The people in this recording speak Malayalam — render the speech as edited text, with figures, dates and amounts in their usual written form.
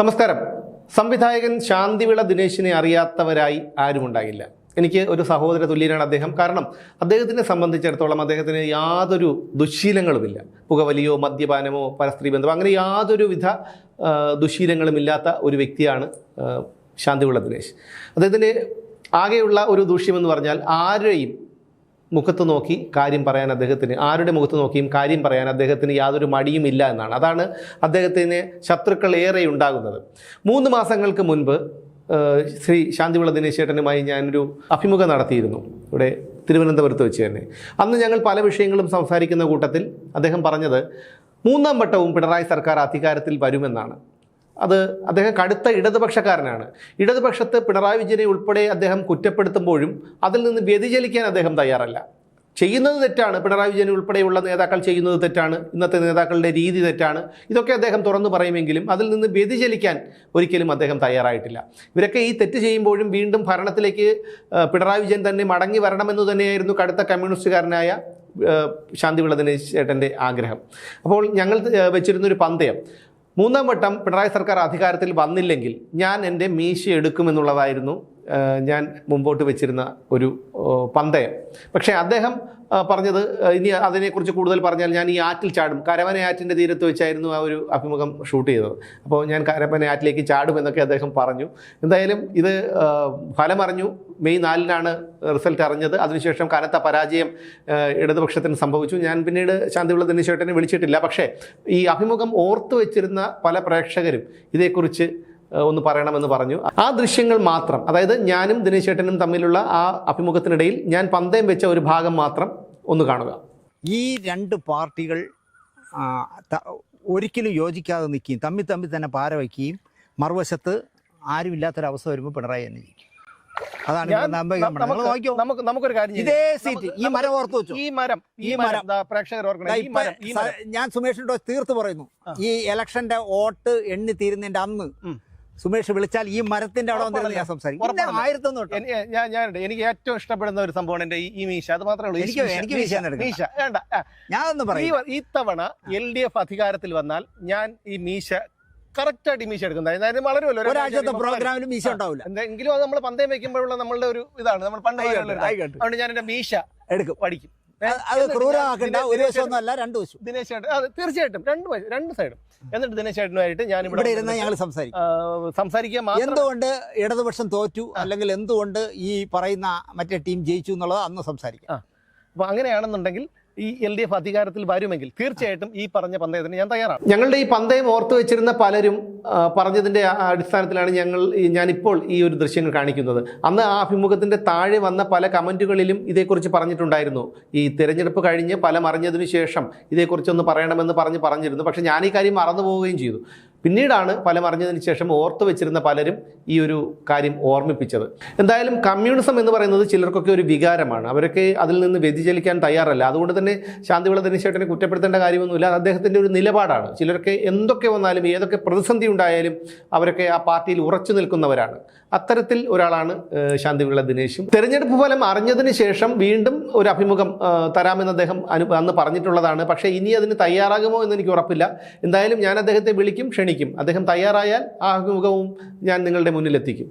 നമസ്കാരം. സംവിധായകൻ ശാന്തിവിള ദിനേശിനെ അറിയാത്തവരായി ആരുമുണ്ടാകില്ല. എനിക്ക് ഒരു സഹോദര തുല്യനാണ് അദ്ദേഹം. കാരണം അദ്ദേഹത്തിനെ സംബന്ധിച്ചിടത്തോളം അദ്ദേഹത്തിന് യാതൊരു ദുശ്ശീലങ്ങളുമില്ല. പുകവലിയോ മദ്യപാനമോ പരസ്ത്രീ ബന്ധമോ അങ്ങനെ യാതൊരു വിധ ദുശ്ശീലങ്ങളുമില്ലാത്ത ഒരു വ്യക്തിയാണ് ശാന്തിവിള ദിനേശ്. അദ്ദേഹത്തിൻ്റെ ആകെയുള്ള ഒരു ദൂഷ്യമെന്ന് പറഞ്ഞാൽ ആരെയും മുഖത്ത് നോക്കി കാര്യം പറയാൻ അദ്ദേഹത്തിന്, ആരുടെ മുഖത്ത് നോക്കിയും കാര്യം പറയാൻ അദ്ദേഹത്തിന് യാതൊരു മടിയും ഇല്ല എന്നാണ്. അതാണ് അദ്ദേഹത്തിന് ശത്രുക്കൾ ഏറെ ഉണ്ടാകുന്നത്. 3 മാസങ്ങൾക്ക് മുൻപ് ശ്രീ ശാന്തിവിള ദിനേശ് ചേട്ടനുമായി ഞാനൊരു അഭിമുഖം നടത്തിയിരുന്നു, ഇവിടെ തിരുവനന്തപുരത്ത് വെച്ച് തന്നെ. അന്ന് ഞങ്ങൾ പല വിഷയങ്ങളും സംസാരിക്കുന്ന കൂട്ടത്തിൽ അദ്ദേഹം പറഞ്ഞത് 3ാം വട്ടവും പിണറായി സർക്കാർ അധികാരത്തിൽ വരുമെന്നാണ്. അത് അദ്ദേഹം കടുത്ത ഇടതുപക്ഷക്കാരനാണ്. ഇടതുപക്ഷത്ത് പിണറായി വിജയനെ ഉൾപ്പെടെ അദ്ദേഹം കുറ്റപ്പെടുത്തുമ്പോഴും അതിൽ നിന്ന് വ്യതിചലിക്കാൻ അദ്ദേഹം തയ്യാറല്ല. ചെയ്യുന്നത് തെറ്റാണ്, പിണറായി വിജയൻ ഉൾപ്പെടെയുള്ള നേതാക്കൾ ചെയ്യുന്നത് തെറ്റാണ്, ഇന്നത്തെ നേതാക്കളുടെ രീതി തെറ്റാണ്, ഇതൊക്കെ അദ്ദേഹം തുറന്നു പറയുമെങ്കിലും അതിൽ നിന്ന് വ്യതിചലിക്കാൻ ഒരിക്കലും അദ്ദേഹം തയ്യാറായിട്ടില്ല. ഇവരൊക്കെ ഈ തെറ്റ് ചെയ്യുമ്പോഴും വീണ്ടും ഭരണത്തിലേക്ക് പിണറായി വിജയൻ തന്നെ മടങ്ങി വരണമെന്ന് തന്നെയായിരുന്നു കടുത്ത കമ്മ്യൂണിസ്റ്റുകാരനായ ശാന്തിവിള ദിനേശ് ചേട്ടൻ്റെ ആഗ്രഹം. അപ്പോൾ ഞങ്ങൾ വെച്ചിരുന്നൊരു പന്തയം, 3ാം വട്ടം പിണറായി സർക്കാർ അധികാരത്തിൽ വന്നില്ലെങ്കിൽ ഞാൻ എൻ്റെ മീശ എടുക്കുമെന്നുള്ളതായിരുന്നു ഞാൻ മുമ്പോട്ട് വെച്ചിരുന്ന ഒരു പന്തയം. പക്ഷേ അദ്ദേഹം പറഞ്ഞത് ഇനി അതിനെക്കുറിച്ച് കൂടുതൽ പറഞ്ഞാൽ ഞാൻ ഈ ആറ്റിൽ ചാടും. കരവന ആറ്റിൻ്റെ തീരത്ത് വെച്ചായിരുന്നു ആ ഒരു അഭിമുഖം ഷൂട്ട് ചെയ്തത്. അപ്പോൾ ഞാൻ കരവന ആറ്റിലേക്ക് ചാടുമെന്നൊക്കെ അദ്ദേഹം പറഞ്ഞു. എന്തായാലും ഇത് ഫലമറിഞ്ഞു. മെയ് 4-നാണ് റിസൾട്ട് അറിഞ്ഞത്. അതിനുശേഷം കനത്ത പരാജയം ഇടതുപക്ഷത്തിന് സംഭവിച്ചു. ഞാൻ പിന്നീട് ശാന്തിവിള ദിനേശ് ചേട്ടനെ വിളിച്ചിട്ടില്ല. പക്ഷേ ഈ അഭിമുഖം ഓർത്തു വെച്ചിരുന്ന പല പ്രേക്ഷകരും ഇതേക്കുറിച്ച് ഒന്ന് പറയണമെന്ന് പറഞ്ഞു. ആ ദൃശ്യങ്ങൾ മാത്രം, അതായത് ഞാനും ദിനേശ് ചേട്ടനും തമ്മിലുള്ള ആ അഭിമുഖത്തിനിടയിൽ ഞാൻ പന്തയം വെച്ച ഒരു ഭാഗം മാത്രം ഒന്ന് കാണുക. ഈ 2 പാർട്ടികൾ ഒരിക്കലും യോജിക്കാതെ നിൽക്കുകയും തമ്മിൽ തന്നെ പാര വയ്ക്കുകയും മറുവശത്ത് ആരുമില്ലാത്തൊരവസ്ഥ വരുമ്പോൾ പിണറായി തന്നെ ജയിക്കും. അതാണ് നമുക്കൊരു കാര്യം, ഇതേ സീറ്റ് ഈ മരം ഓർത്തു വെച്ചു. ഈ മരം പ്രേക്ഷകർ ഞാൻ സുമേഷിനോട് തീർത്ത് പറയുന്നു, ഈ ഇലക്ഷന്റെ വോട്ട് എണ്ണി തീരുന്നതിന്റെ അന്ന് സുമേഷ് വിളിച്ചാൽ ഈ മരത്തിന്റെ അവിടെ വന്നിരുന്ന് ഞാൻ സംസാരിക്കും. എനിക്ക് ഏറ്റവും ഇഷ്ടപ്പെടുന്ന ഒരു സംഭവമാണ് എന്റെ ഈ മീശ. അത് മാത്രമേ ഉള്ളൂ. എനിക്ക് മീശ വേണ്ട. ഞാനൊന്ന് പറയും, ഈ തവണ LDF അധികാരത്തിൽ വന്നാൽ ഞാൻ ഈ മീശ കറക്റ്റായിട്ട് മീശ എടുക്കുന്നത്. വളരുമല്ലോ, ഒരാഴ്ചത്തെ പ്രോഗ്രാമിലും മീശ ഉണ്ടാവില്ല. എന്തെങ്കിലും അത് നമ്മൾ പന്തയം വെക്കുമ്പോഴുള്ള നമ്മളുടെ ഒരു ഇതാണ്. നമ്മൾ പണ്ട് അതുകൊണ്ട് ഞാൻ എന്റെ മീശ എടുക്കും, പഠിക്കും. അത് ക്രൂരമാക്കണ്ട, ഒരു വശമൊന്നുമല്ല, 2 വശം. ദിനേശ് ചേട്ടൻ അത് തീർച്ചയായിട്ടും 2 സൈഡും. എന്നിട്ട് ദിനേശ് ചേട്ടനുമായിട്ട് ഞാൻ ഇവിടെ ഇരുന്ന് ഞങ്ങൾ സംസാരിക്കുക. എന്തുകൊണ്ട് ഇടതുപക്ഷം തോറ്റു അല്ലെങ്കിൽ എന്തുകൊണ്ട് ഈ പറയുന്ന മറ്റേ ടീം ജയിച്ചു എന്നുള്ളത് അന്ന് സംസാരിക്കാം. അപ്പൊ അങ്ങനെയാണെന്നുണ്ടെങ്കിൽ ഈ LDF അധികാരത്തിൽ വരുമെങ്കിൽ തീർച്ചയായിട്ടും ഈ പറഞ്ഞ പന്തയത്തിന് ഞാൻ തയ്യാറാണ്. ഞങ്ങളുടെ ഈ പന്തയം ഓർത്തു വെച്ചിരുന്ന പലരും പറഞ്ഞതിൻ്റെ അടിസ്ഥാനത്തിലാണ് ഞാനിപ്പോൾ ഈ ഒരു ദൃശ്യങ്ങൾ കാണിക്കുന്നത്. അന്ന് ആ അഭിമുഖത്തിൻ്റെ താഴെ വന്ന പല കമൻറ്റുകളിലും ഇതേക്കുറിച്ച് പറഞ്ഞിട്ടുണ്ടായിരുന്നു. ഈ തിരഞ്ഞെടുപ്പ് കഴിഞ്ഞ് ഫലം അറിഞ്ഞതിനു ശേഷം ഇതേക്കുറിച്ചൊന്ന് പറയണമെന്ന് പറഞ്ഞിരുന്നു. പക്ഷേ ഞാൻ ഈ കാര്യം മറന്നു പോവുകയും ചെയ്തു. പിന്നീടാണ് ഫലം അറിഞ്ഞതിന് ശേഷം ഓർത്തു വെച്ചിരുന്ന പലരും ഈ ഒരു കാര്യം ഓർമ്മിപ്പിച്ചത്. എന്തായാലും കമ്മ്യൂണിസം എന്ന് പറയുന്നത് ചിലർക്കൊക്കെ ഒരു വികാരമാണ്. അവരൊക്കെ അതിൽ നിന്ന് വ്യതിചലിക്കാൻ തയ്യാറല്ല. അതുകൊണ്ട് തന്നെ ശാന്തിവിള ദിനേശ് ചേട്ടനെ കുറ്റപ്പെടുത്തേണ്ട കാര്യമൊന്നുമില്ല. അദ്ദേഹത്തിൻ്റെ ഒരു നിലപാടാണ്. ചിലർക്ക് എന്തൊക്കെ വന്നാലും ഏതൊക്കെ പ്രതിസന്ധി ഉണ്ടായാലും അവരൊക്കെ ആ പാർട്ടിയിൽ ഉറച്ചു നിൽക്കുന്നവരാണ്. അത്തരത്തിൽ ഒരാളാണ് ശാന്തിവിള ദിനേശും. തെരഞ്ഞെടുപ്പ് ഫലം അറിഞ്ഞതിന് ശേഷം വീണ്ടും ഒരു അഭിമുഖം തരാമെന്ന് അദ്ദേഹം അന്ന് പറഞ്ഞിട്ടുള്ളതാണ്. പക്ഷേ ഇനി അതിന് തയ്യാറാകുമോ എന്ന് എനിക്ക് ഉറപ്പില്ല. എന്തായാലും ഞാൻ അദ്ദേഹത്തെ വിളിക്കും, ക്ഷണിക്കും. അദ്ദേഹം തയ്യാറായാൽ ആ അഭിമുഖവും ഞാൻ നിങ്ങളുടെ മുന്നിലെത്തിക്കും.